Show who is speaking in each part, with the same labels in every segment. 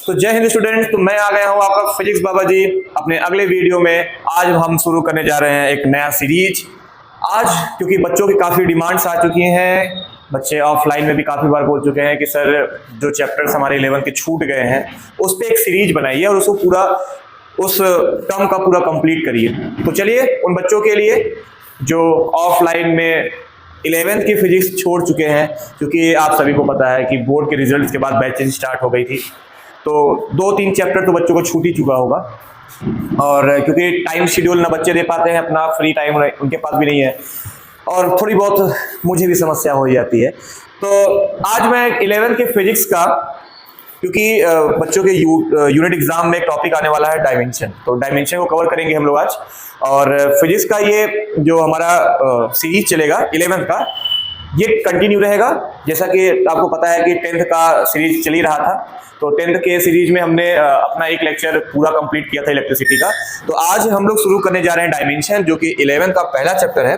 Speaker 1: तो जय हिंद स्टूडेंट्स। तो मैं आ गया हूँ आपका फिजिक्स बाबा जी अपने अगले वीडियो में। आज हम शुरू करने जा रहे हैं एक नया सीरीज। आज क्योंकि बच्चों की काफ़ी डिमांड्स आ चुकी हैं, बच्चे ऑफलाइन में भी काफ़ी बार बोल चुके हैं कि सर जो चैप्टर्स हमारे 11 के छूट गए हैं उस पर एक सीरीज बनाइए और उसको पूरा उस टर्म का पूरा कंप्लीट करिए। तो चलिए उन बच्चों के लिए जो ऑफलाइन में 11th की फिजिक्स छोड़ चुके हैं, क्योंकि आप सभी को पता है कि बोर्ड के रिजल्ट्स के बाद बैचेज स्टार्ट हो गई थी, तो 2-3 चैप्टर तो बच्चों को छूट ही चुका होगा। और क्योंकि टाइम शेड्यूल ना बच्चे दे पाते हैं, अपना फ्री टाइम उनके पास भी नहीं है और थोड़ी बहुत मुझे भी समस्या हो जाती है। तो आज मैं 11th के फिजिक्स का, क्योंकि बच्चों के यूनिट एग्जाम में एक टॉपिक आने वाला है डायमेंशन, तो डायमेंशन को कवर करेंगे हम लोग आज। और फिजिक्स का ये जो हमारा सीरीज चलेगा 11th का, ये कंटिन्यू रहेगा। जैसा कि आपको पता है कि 10th का सीरीज चल ही रहा था, तो 10th के सीरीज में हमने अपना एक लेक्चर पूरा कंप्लीट किया था इलेक्ट्रिसिटी का। तो आज हम लोग शुरू करने जा रहे हैं डायमेंशन, जो कि 11th का पहला चैप्टर है।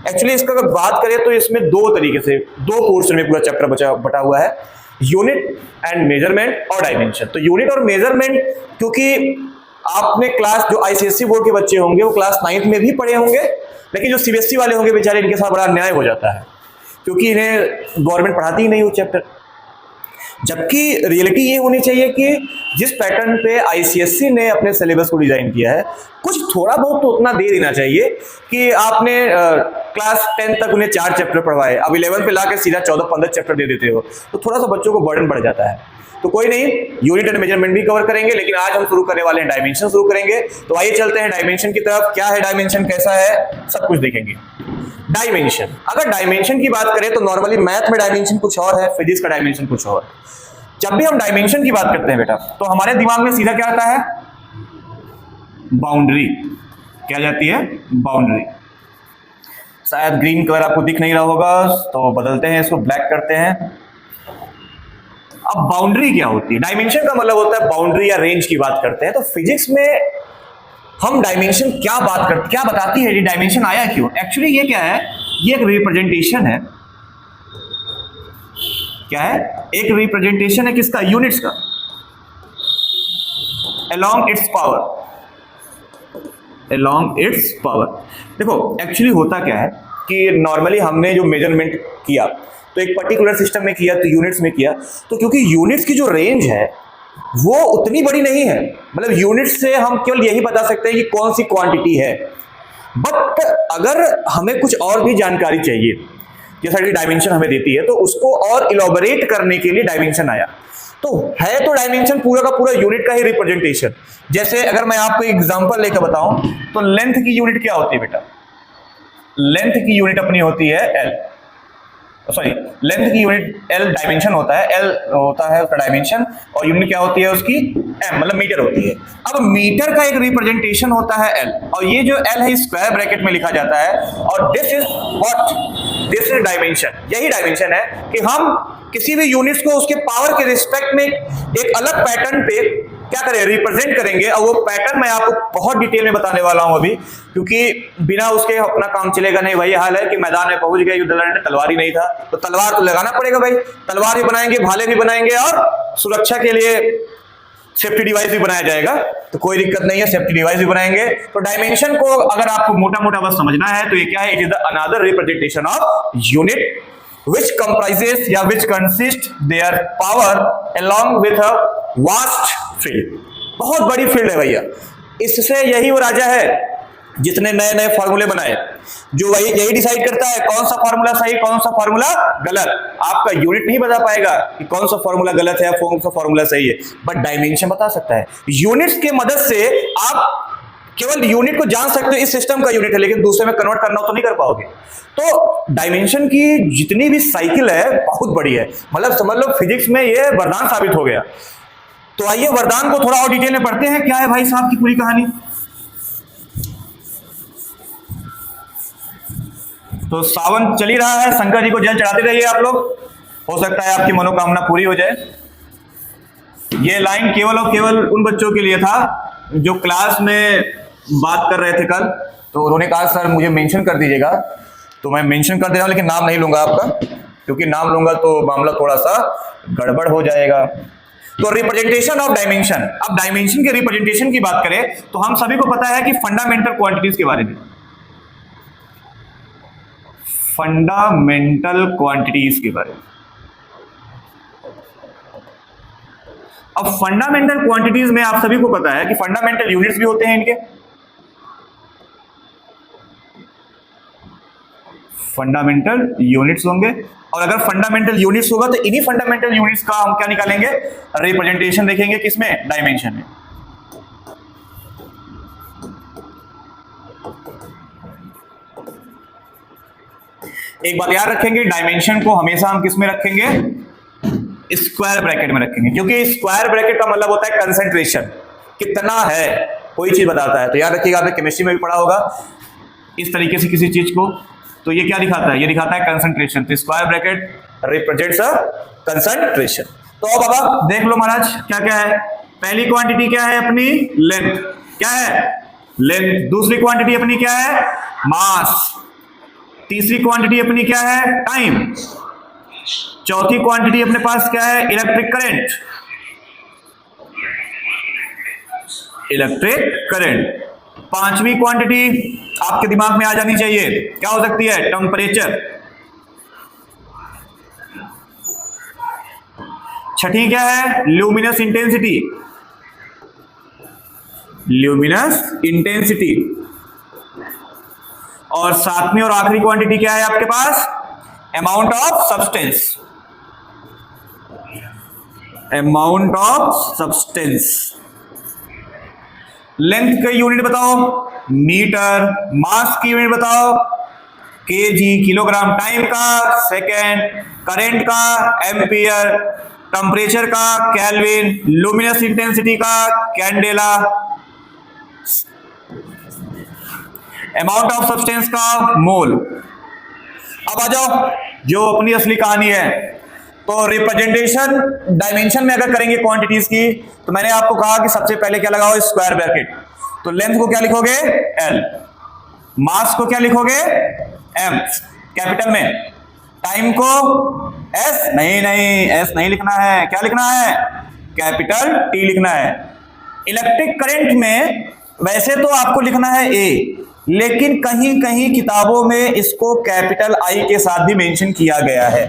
Speaker 1: एक्चुअली इसका अगर बात करें तो इसमें दो तरीके से, दो पोर्शन में पूरा चैप्टर बटा हुआ है, यूनिट एंड मेजरमेंट और डायमेंशन। तो यूनिट और मेजरमेंट, क्योंकि आपने क्लास जो आईसीएसई बोर्ड के बच्चे होंगे वो क्लास 9th में भी पढ़े होंगे, लेकिन जो सीबीएसई वाले होंगे बेचारे, इनके साथ बड़ा अन्याय हो जाता है, क्योंकि इन्हें गवर्नमेंट पढ़ाती ही नहीं वो चैप्टर। जबकि रियलिटी ये होनी चाहिए कि जिस पैटर्न पे आईसीएसई ने अपने सिलेबस को डिजाइन किया है, कुछ थोड़ा बहुत तो उतना दे देना चाहिए कि आपने क्लास 10 तक उन्हें 4 चैप्टर पढ़वाए, अब 11 पे लाके सीधा 14-15 चैप्टर दे देते हो, तो थोड़ा सा बच्चों को बर्डन बढ़ जाता है। तो कोई नहीं, यूनिट एंड मेजरमेंट भी कवर करेंगे, लेकिन आज हम शुरू करने वाले हैं डायमेंशन शुरू करेंगे। तो आइए चलते हैं डायमेंशन की तरफ। क्या है डायमेंशन, कैसा है, सब कुछ देखेंगे। डायमेंशन, अगर डायमेंशन की बात करें तो नॉर्मली मैथ में डायमेंशन कुछ और है, फिजिक्स का डायमेंशन कुछ और। जब भी हम डायमेंशन की बात करते हैं बेटा, तो हमारे दिमाग में सीधा क्या आता है, बाउंड्री। क्या जाती है, बाउंड्री। शायद ग्रीन कलर आपको दिख नहीं रहा होगा, तो बदलते हैं, इसको ब्लैक करते हैं। अब बाउंड्री क्या होती है, डायमेंशन का मतलब होता है बाउंड्री या रेंज की बात करते हैं। तो फिजिक्स में हम डायमेंशन क्या बताती है, ये डायमेंशन आया क्यों। एक्चुअली ये क्या है, ये एक रिप्रेजेंटेशन है। क्या है, एक रिप्रेजेंटेशन है किसका, यूनिट्स का, along its power। देखो एक्चुअली होता क्या है कि नॉर्मली हमने जो मेजरमेंट किया तो एक पर्टिकुलर सिस्टम में किया, तो यूनिट्स में किया। तो क्योंकि यूनिट्स की जो रेंज है वो उतनी बड़ी नहीं है, मतलब यूनिट्स से हम केवल यही बता सकते हैं कि कौन सी क्वांटिटी है। बट अगर हमें कुछ और भी जानकारी चाहिए, जैसा कि डायमेंशन हमें देती है, तो उसको और इलॉबरेट करने के लिए डायमेंशन आया। तो है तो डायमेंशन पूरा का पूरा यूनिट का ही रिप्रेजेंटेशन। जैसे अगर मैं आपको एग्जांपल लेकर बताऊं, तो लेंथ की यूनिट क्या होती है बेटा, लेंथ की यूनिट अपनी होती है एल, सॉरी लेंथ की यूनिट एल डायमेंशन होता है, एल होता है उसका डायमेंशन, और यूनिट क्या होती है उसकी, एम, मतलब मीटर होती है। अब मीटर का एक रिप्रेजेंटेशन होता है एल, और ये जो एल है स्क्वायर ब्रैकेट में लिखा जाता है, और this is what, this is dimension. यही डायमेंशन है कि हम किसी भी यूनिट्स को उसके पावर के रिस्पेक्ट में एक अलग पैटर्न पे क्या करें, रिप्रेजेंट करेंगे। और वो पैटर्न मैं आपको बहुत डिटेल में बताने वाला हूं अभी, क्योंकि बिना उसके अपना काम चलेगा नहीं। वही हाल है कि मैदान में पहुंच गए, युद्ध लड़ने, तलवार ही नहीं था, तो तलवार तो लगाना पड़ेगा भाई। तलवार भी बनाएंगे, भाले भी बनाएंगे, और सुरक्षा के लिए सेफ्टी डिवाइस भी बनाया जाएगा, तो कोई दिक्कत नहीं है, सेफ्टी डिवाइस भी बनाएंगे। तो डायमेंशन को अगर आपको मोटा मोटा बस समझना है तो ये क्या है, it is the another representation of unit which comprises या which consist their power along with a vast field। बहुत बड़ी फील्ड है भैया। इससे यही वो राजा है जितने नए नए फॉर्मूले बनाए, जो वही यही डिसाइड करता है कौन सा फॉर्मूला सही, कौन सा फॉर्मूला गलत। आपका यूनिट नहीं बता पाएगा कि कौन सा फॉर्मूला गलत है, कौन सा फॉर्मूला सही है, बट डायमेंशन बता सकता है। यूनिट्स के मदद से आप केवल यूनिट को जान सकते हो, इस सिस्टम का यूनिट है, लेकिन दूसरे में कन्वर्ट करना तो नहीं कर पाओगे। तो डायमेंशन की जितनी भी साइकिल है बहुत बड़ी है, मतलब समझ लो फिजिक्स में ये वरदान साबित हो गया। तो आइए वरदान को थोड़ा और डिटेल में पढ़ते हैं, क्या है भाई साहब की पूरी कहानी। तो सावन चल ही रहा है, शंकर जी को जल चढ़ाते रहिए आप लोग, हो सकता है आपकी मनोकामना पूरी हो जाए। ये लाइन केवल और केवल उन बच्चों के लिए था जो क्लास में बात कर रहे थे कल, तो उन्होंने कहा सर मुझे मेंशन कर दीजिएगा, तो मैं मेंशन कर दे रहा हूं, लेकिन नाम नहीं लूंगा आपका, क्योंकि नाम लूंगा तो मामला थोड़ा सा गड़बड़ हो जाएगा। तो रिप्रेजेंटेशन ऑफ डायमेंशन, अब डायमेंशन के रिप्रेजेंटेशन की बात करें तो हम सभी को पता है कि फंडामेंटल क्वांटिटीज के बारे में, फंडामेंटल क्वांटिटीज के बारे में। अब फंडामेंटल क्वांटिटीज में आप सभी को पता है कि फंडामेंटल यूनिट्स भी होते हैं इनके, फंडामेंटल यूनिट्स होंगे, और अगर फंडामेंटल यूनिट्स होगा तो इन्हीं फंडामेंटल यूनिट्स का हम क्या निकालेंगे, रिप्रेजेंटेशन देखेंगे, किसमें, डायमेंशन में। एक बात याद रखेंगे, डायमेंशन को हमेशा हम किस में रखेंगे, स्क्वायर ब्रैकेट में रखेंगे, क्योंकि स्क्वायर ब्रैकेट का मतलब होता है कंसंट्रेशन, कितना है कोई चीज बताता है। तो याद रखिएगा, आपने केमिस्ट्री में भी पढ़ा होगा इस तरीके से किसी चीज को, तो ये क्या दिखाता है, ये दिखाता है कंसंट्रेशन। तो square bracket represents a concentration. तो अब बाबा देख लो महाराज क्या क्या है। पहली क्वांटिटी क्या है अपनी, लेंथ, क्या है, लेंथ। दूसरी क्वांटिटी अपनी क्या है, मास। तीसरी क्वांटिटी अपनी क्या है, टाइम। चौथी क्वांटिटी अपने पास क्या है, इलेक्ट्रिक करंट, इलेक्ट्रिक करंट। पांचवी क्वांटिटी आपके दिमाग में आ जानी चाहिए, क्या हो सकती है, टेम्परेचर। छठी क्या है, ल्यूमिनस इंटेंसिटी, ल्यूमिनस इंटेंसिटी। और सातवीं और आखिरी क्वांटिटी क्या है आपके पास, amount of substance, amount of substance. Length का यूनिट बताओ, मीटर। मास की यूनिट बताओ, केजी, किलोग्राम। टाइम का, सेकेंड। करंट का, एम्पियर। टेम्परेचर का, केल्विन। लुमिनस इंटेंसिटी का, कैंडेला। अमाउंट ऑफ सब्सटेंस का, मोल। अब आ जाओ जो अपनी असली कहानी है। तो रिप्रेजेंटेशन डायमेंशन में अगर करेंगे क्वांटिटीज की, तो मैंने आपको कहा कि सबसे पहले क्या लगाओ, स्क्वायर ब्रैकेट। तो लेंथ को क्या लिखोगे, एल। मास को क्या लिखोगे, एम, कैपिटल में। टाइम को एस, नहीं एस नहीं लिखना है, क्या लिखना है, कैपिटल टी लिखना है। इलेक्ट्रिक करंट में वैसे तो आपको लिखना है ए, लेकिन कहीं कहीं किताबों में इसको कैपिटल आई के साथ भी मेंशन किया गया है।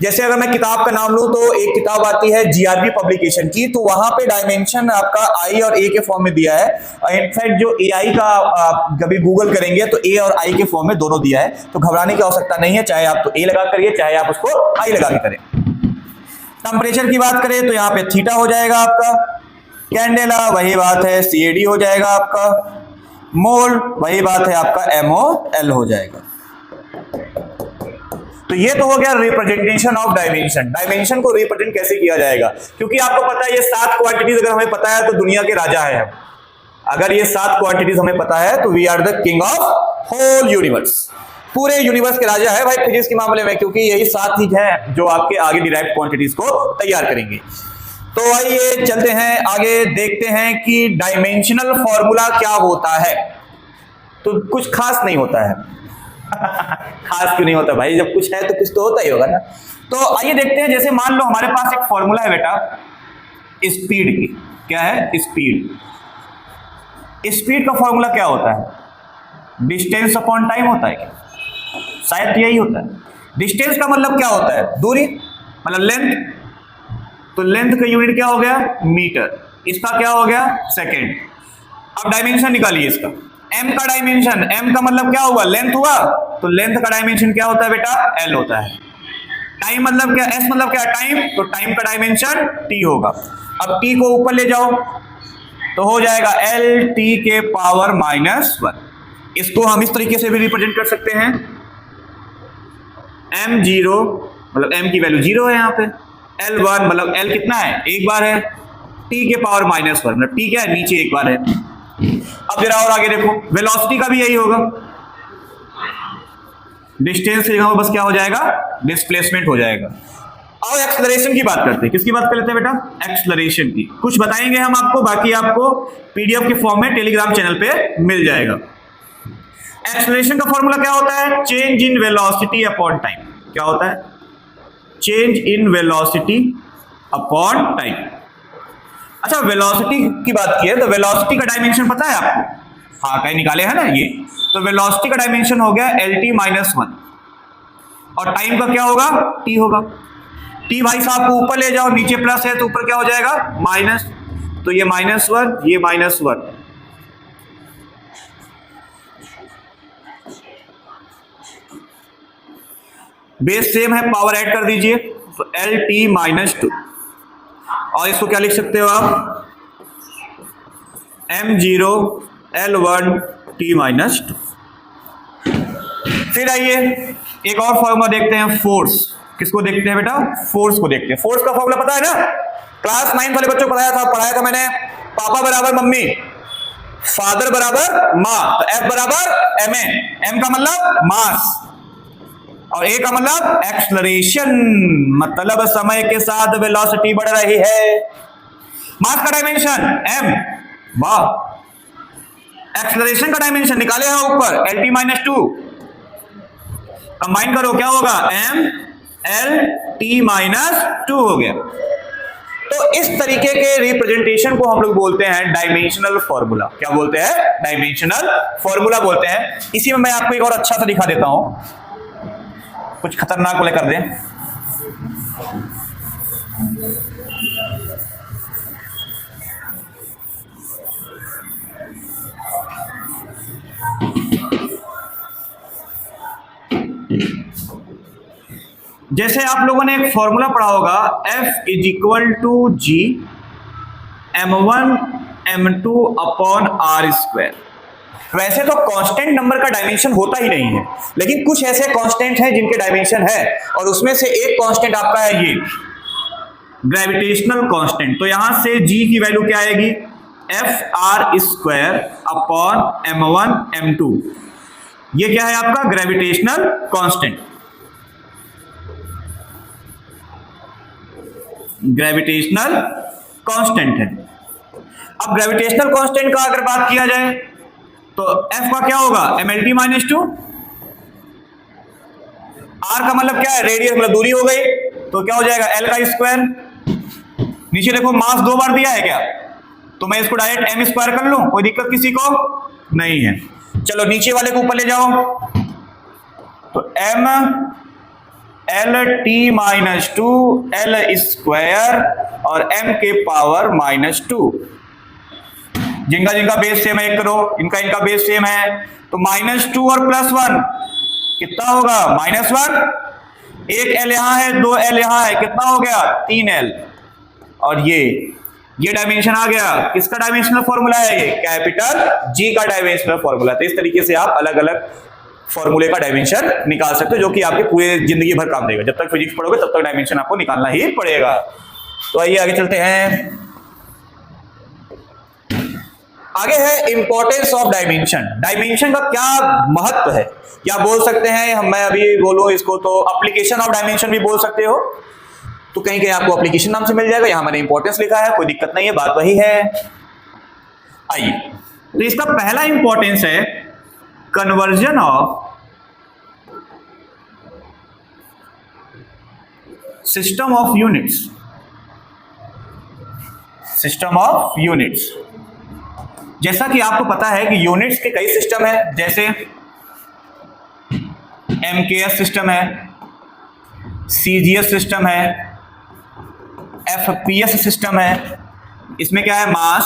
Speaker 1: जैसे अगर मैं किताब का नाम लूं तो एक किताब आती है जीआरबी पब्लिकेशन की, तो वहां पे डायमेंशन आपका आई और ए के फॉर्म में दिया है। इनफैक्ट जो एआई का आप कभी गूगल करेंगे तो ए और आई के फॉर्म में दोनों दिया है, तो घबराने की आवश्यकता नहीं है, चाहे आप तो ए लगा करिए, चाहे आप उसको आई लगा के करें। टेम्परेचर की बात करें तो यहाँ पे थीटा हो जाएगा आपका। कैंडेला वही बात है, सीएडी हो जाएगा आपका। मोल वही बात है, आपका एमओएल हो जाएगा। तो ये तो हो गया रिप्रेजेंटेशन ऑफ डायमेंशन। डायमेंशन को रिप्रेजेंट कैसे किया जाएगा, क्योंकि आपको पता है ये 7 क्वांटिटीज अगर हमें पता है तो दुनिया के राजा है हम। अगर ये 7 क्वांटिटीज हमें पता है तो we are the king of whole universe. पूरे यूनिवर्स के राजा है भाई फिजिक्स के मामले में, क्योंकि यही 7 चीज है जो आपके आगे डिराइव्ड क्वांटिटीज को तैयार करेंगे। तो आइए चलते हैं आगे, देखते हैं कि डायमेंशनल फॉर्मूला क्या होता है। तो कुछ खास नहीं होता है खास क्यों नहीं होता भाई, जब कुछ है तो कुछ तो होता ही होगा ना। तो आइए देखते हैं, जैसे मान लो हमारे पास एक फॉर्मूला है बेटा स्पीड की। क्या है, स्पीड। स्पीड का फॉर्मूला क्या होता है, डिस्टेंस अपॉन टाइम होता है क्या, शायद यही होता है। डिस्टेंस का मतलब क्या होता है, दूरी, मतलब लेंथ। तो लेंथ का यूनिट क्या हो गया, मीटर। इसका क्या हो गया, सेकेंड। अब डायमेंशन निकालिए इसका। m का डायमेंशन, m का मतलब क्या हुआ, लेंथ हुआ, तो लेंथ का डायमेंशन क्या होता है बेटा, l होता है। टाइम मतलब क्या, s मतलब क्या, टाइम, तो टाइम का डायमेंशन t होगा। अब t को ऊपर ले जाओ तो हो जाएगा l t के पावर -1। इसको हम इस तरीके से भी रिप्रेजेंट कर सकते हैं, m0 मतलब m की वैल्यू 0 है यहाँ पे, l1 मतलब l कितना है, एक बार है, t के पावर -1 मतलब t क्या है, नीचे एक बार है। अब जरा और आगे देखो, वेलोसिटी का भी यही होगा। डिस्टेंस से बस क्या हो जाएगा, डिस्प्लेसमेंट हो जाएगा। अब एक्सेलरेशन की बात करते हैं, किसकी बात कर लेते हैं बेटा, एक्सेलरेशन की। कुछ बताएंगे हम आपको, बाकी आपको पीडीएफ के फॉर्म में टेलीग्राम चैनल पे मिल जाएगा। एक्सेलरेशन का फॉर्मूला क्या होता है, change in velocity upon time. क्या होता है, change in velocity upon time. अच्छा, वेलोसिटी की बात की है तो वेलोसिटी का डायमेंशन पता है आपको? हाँ, कहीं निकाले है ना ये। तो वेलोसिटी का डायमेंशन हो गया LT-1 और टाइम का क्या होगा? t होगा। t भाई साहब को ऊपर ले जाओ, नीचे प्लस है तो ऊपर क्या हो जाएगा? माइनस। तो ये -1, ये -1। बेस सेम है, पावर ऐड कर दीजिए तो LT-2 और इसको क्या लिख सकते हो आप? M0 L1 T-2। फिर आइए एक और फॉर्मूला देखते हैं, फोर्स। किसको देखते हैं बेटा? फोर्स को देखते हैं। फोर्स का फॉर्मूला पता है ना? क्लास 9 वाले बच्चों को पढ़ाया था मैंने। पापा बराबर मम्मी, फादर बराबर माँ, तो F बराबर ma। M का मतलब मास और A का मतलब एक्सलरेशन, मतलब समय के साथ वेलोसिटी बढ़ रही है। मास का डायमेंशन m, वाह। एक्सलरेशन का डायमेंशन निकाले हैं ऊपर LT-2। कंबाइन करो क्या होगा? m LT-2 हो गया। तो इस तरीके के रिप्रेजेंटेशन को हम लोग बोलते हैं डायमेंशनल फॉर्मूला। क्या बोलते हैं? डायमेंशनल फॉर्मूला बोलते हैं। इसी में मैं आपको एक और अच्छा सा दिखा देता हूं, कुछ खतरनाक वाले कर दें। जैसे आप लोगों ने एक फॉर्मूला पढ़ा होगा, F = G m1 m2 upon r²। वैसे तो कांस्टेंट नंबर का डायमेंशन होता ही नहीं है, लेकिन कुछ ऐसे कांस्टेंट हैं जिनके डायमेंशन है, और उसमें से एक कांस्टेंट आपका है ये ग्रेविटेशनल कांस्टेंट। तो यहां से G की वैल्यू क्या आएगी? Fr² upon m1 m2। ये क्या है आपका? Gravitational constant. ग्रेविटेशनल कांस्टेंट है। अब ग्रेविटेशनल कांस्टेंट का अगर बात किया जाए तो F का क्या होगा? MLT-2। R का मतलब क्या है? रेडियस, मतलब दूरी हो गई, तो क्या हो जाएगा? L का स्क्वायर। नीचे देखो मास 2 बार दिया है क्या? तो मैं इसको डायरेक्ट m² कर लूं, कोई दिक्कत किसी को नहीं है। चलो नीचे वाले को ऊपर ले जाओ, तो m LT-2 L² और m के पावर -2। जिनका जिनका बेस सेम है एक करो, इनका बेस सेम है, तो -2 और +1 कितना होगा? -1। एक L यहां है, 2 L यहां है, कितना हो गया? 3 L। और ये डायमेंशन आ गया। किसका डायमेंशनल फॉर्मूला है? ये कैपिटल G का डायमेंशनल फॉर्मूला। तो इस तरीके से आप अलग अलग फॉर्मूले का डायमेंशन निकाल सकते हो, जो कि आपके पूरे जिंदगी भर काम देगा। जब तक फिजिक्स पढ़ोगे तब तक डायमेंशन आपको निकालना ही पड़ेगा। तो आइए आगे चलते हैं। आगे है इंपॉर्टेंस ऑफ डायमेंशन। डायमेंशन का क्या महत्व है, क्या बोल सकते हैं हम? मैं अभी बोलूं इसको तो एप्लीकेशन ऑफ डायमेंशन भी बोल सकते हो। तो कहीं कहीं आपको एप्लीकेशन नाम से मिल जाएगा, यहां मैंने इंपॉर्टेंस लिखा है, कोई दिक्कत नहीं है, बात वही है। आइए, तो इसका पहला इंपॉर्टेंस है conversion of system of units. System of units, जैसा कि आपको पता है कि यूनिट्स के कई सिस्टम है, जैसे MKS सिस्टम है, CGS सिस्टम है, FPS सिस्टम है। इसमें क्या है? मास।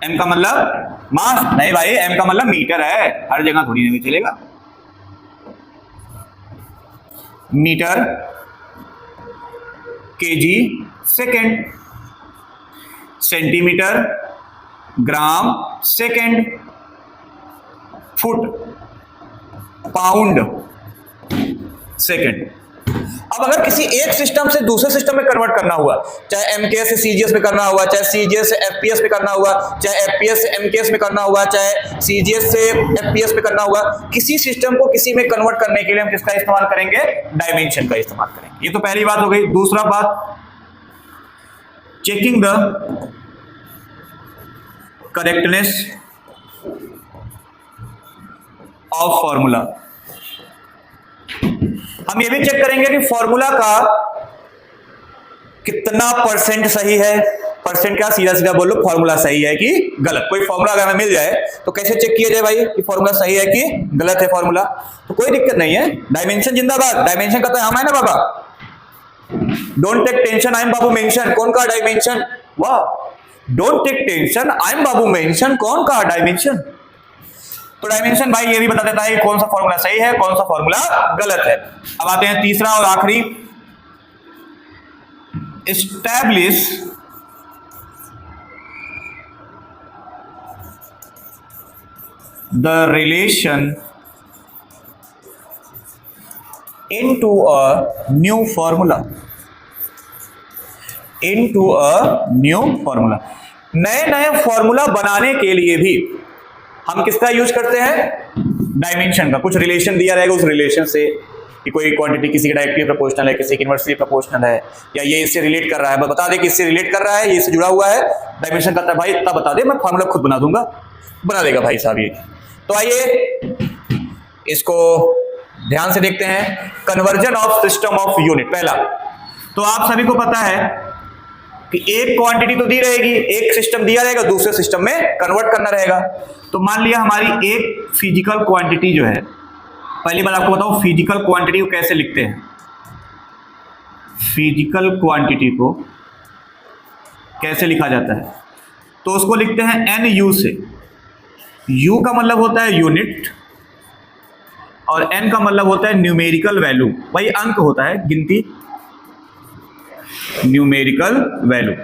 Speaker 1: M का मतलब मास नहीं भाई, M का मतलब मीटर है, हर जगह थोड़ी नहीं चलेगा। मीटर, केजी, सेकेंड, सेंटीमीटर, ग्राम, सेकेंड, फुट, पाउंड, सेकेंड। अब अगर किसी एक सिस्टम से दूसरे सिस्टम में कन्वर्ट करना हुआ, चाहे MKS से CGS में करना हुआ, चाहे CGS से FPS में करना हुआ, चाहे FPS से MKS में करना हुआ, चाहे CGS से FPS में करना हुआ, किसी सिस्टम को किसी में कन्वर्ट करने के लिए हम किसका इस्तेमाल करेंगे? डायमेंशन का इस्तेमाल करेंगे। ये तो पहली बात हो गई। दूसरा बात, checking the correctness of formula. हम ये भी चेक करेंगे कि फॉर्मूला का कितना % सही है। परसेंट क्या, सीधा सीधा बोल लो फॉर्मूला सही है कि गलत। कोई फॉर्मूला अगर हमें मिल जाए तो कैसे चेक किया जाए भाई कि फॉर्मूला सही है कि गलत है फॉर्मूला? तो कोई दिक्कत नहीं है, डायमेंशन जिंदाबाद, डायमेंशन का तो हम है ना बाबा। Don't take tension, I am Babu mention. कौन का डायमेंशन? वाह, don't take tension, I am Babu mention. कौन का डायमेंशन? तो डायमेंशन भाई ये भी बता देता है कि कौन सा फॉर्मूला सही है, कौन सा फॉर्मूला गलत है। अब आते हैं तीसरा और आखिरी, establish the relation into a new formula, into a new formula। नए नए फॉर्मूला बनाने के लिए भी हम किसका यूज करते हैं? डायमेंशन का। कुछ रिलेशन दिया रहेगा, उस रिलेशन से कि कोई क्वांटिटी किसी की डायरेक्टली प्रोपोर्शनल है, किसी की इनवर्सली प्रोपोर्शनल है, या ये इससे रिलेट कर रहा है, बता दे कि इससे रिलेट कर रहा है, ये इससे जुड़ा हुआ है। डायमेंशन करता है भाई इतना बता दे, मैं फॉर्मूला खुद बना दूंगा, बना देगा भाई साहब ये। तो आइए इसको ध्यान से देखते हैं। Conversion of system of unit. पहला तो आप सभी को पता है कि एक क्वांटिटी तो दी रहेगी, एक सिस्टम दिया रहेगा, दूसरे सिस्टम में कन्वर्ट करना रहेगा। तो मान लिया हमारी एक फिजिकल क्वांटिटी जो है, पहली बार आपको बताऊं फिजिकल क्वांटिटी को कैसे लिखते हैं। फिजिकल क्वांटिटी को कैसे लिखा जाता है? तो उसको लिखते हैं एन यू से। U का मतलब होता है यूनिट और N का मतलब होता है न्यूमेरिकल वैल्यू, वही अंक होता है, गिनती, न्यूमेरिकल वैल्यू।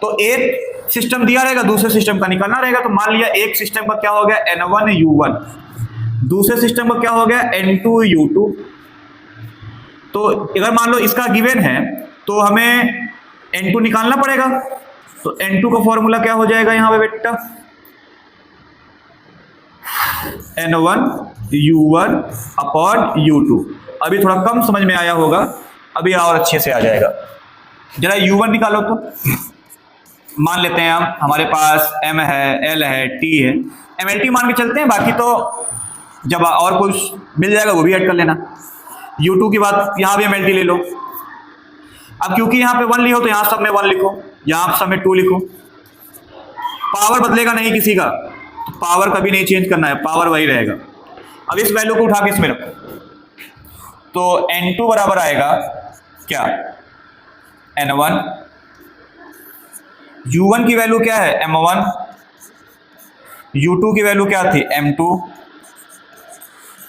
Speaker 1: तो एक सिस्टम दिया रहेगा, दूसरे सिस्टम का निकालना रहेगा। तो मान लिया एक सिस्टम का क्या हो गया N1U1, दूसरे सिस्टम का क्या हो गया N2U2। तो अगर मान लो इसका गिवन है तो हमें N2 निकालना पड़ेगा। तो N2 का फॉर्मूला क्या हो जाएगा यहां पे बेटा? N1U1 upon U2। अभी थोड़ा कम समझ में आया होगा, अभी और अच्छे से आ जाएगा। जरा U1 निकालो। तो मान लेते हैं हम, हमारे पास M है, L है, T है, MLT मान के चलते हैं, बाकी तो जब और कुछ मिल जाएगा वो भी ऐड कर लेना। U2 की बात, यहाँ भी MLT ले लो। अब क्योंकि यहाँ पे 1 लिखो तो यहाँ सब में 1 लिखो, यहाँ सब में 2 लिखो। पावर बदलेगा नहीं किसी का, तो पावर कभी नहीं चेंज करना है, पावर वही रहेगा। अब इस वैल्यू को उठा के इसमें रखो, तो N2 बराबर आएगा क्या? N1। U1 की वैल्यू क्या है? M1। U2 की वैल्यू क्या थी? M2।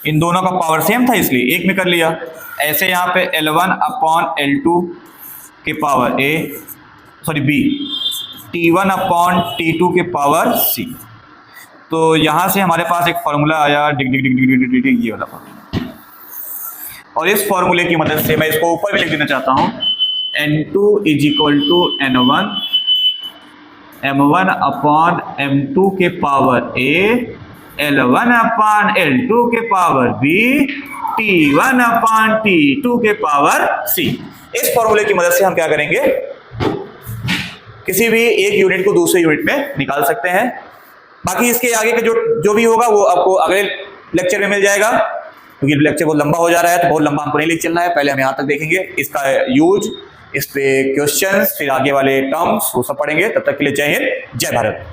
Speaker 1: इन दोनों का पावर सेम था इसलिए एक में कर लिया। ऐसे यहाँ पे L1 अपॉन L2 के power B, T1 upon T2 के पावर C। तो यहां से हमारे पास एक फॉर्मूला आया, डिग डिग डिग डिग डिग डिग, ये वाला फॉर्मूला। और इस फॉर्मूले की मदद से मैं इसको ऊपर भी लिख देना चाहता हूं, N2 is equal to N1 M1 upon M2 के power A, L1 upon L2 के power B, T1 upon T2 के पावर C। इस फॉर्मूले की मदद से हम क्या करेंगे? किसी भी एक यूनिट को दूसरे यूनिट में निकाल सकते हैं। बाकी इसके आगे का जो भी होगा वो आपको अगले लेक्चर में मिल जाएगा, क्योंकि लेक्चर बहुत लंबा हो जा रहा है, तो बहुत लंबा हमको नहीं लेके चलना है। पहले हम यहाँ तक देखेंगे इसका यूज, इस पे क्वेश्चंस, फिर आगे वाले टर्म्स वो सब पढ़ेंगे। तब तक के लिए जय हिंद, जय भारत।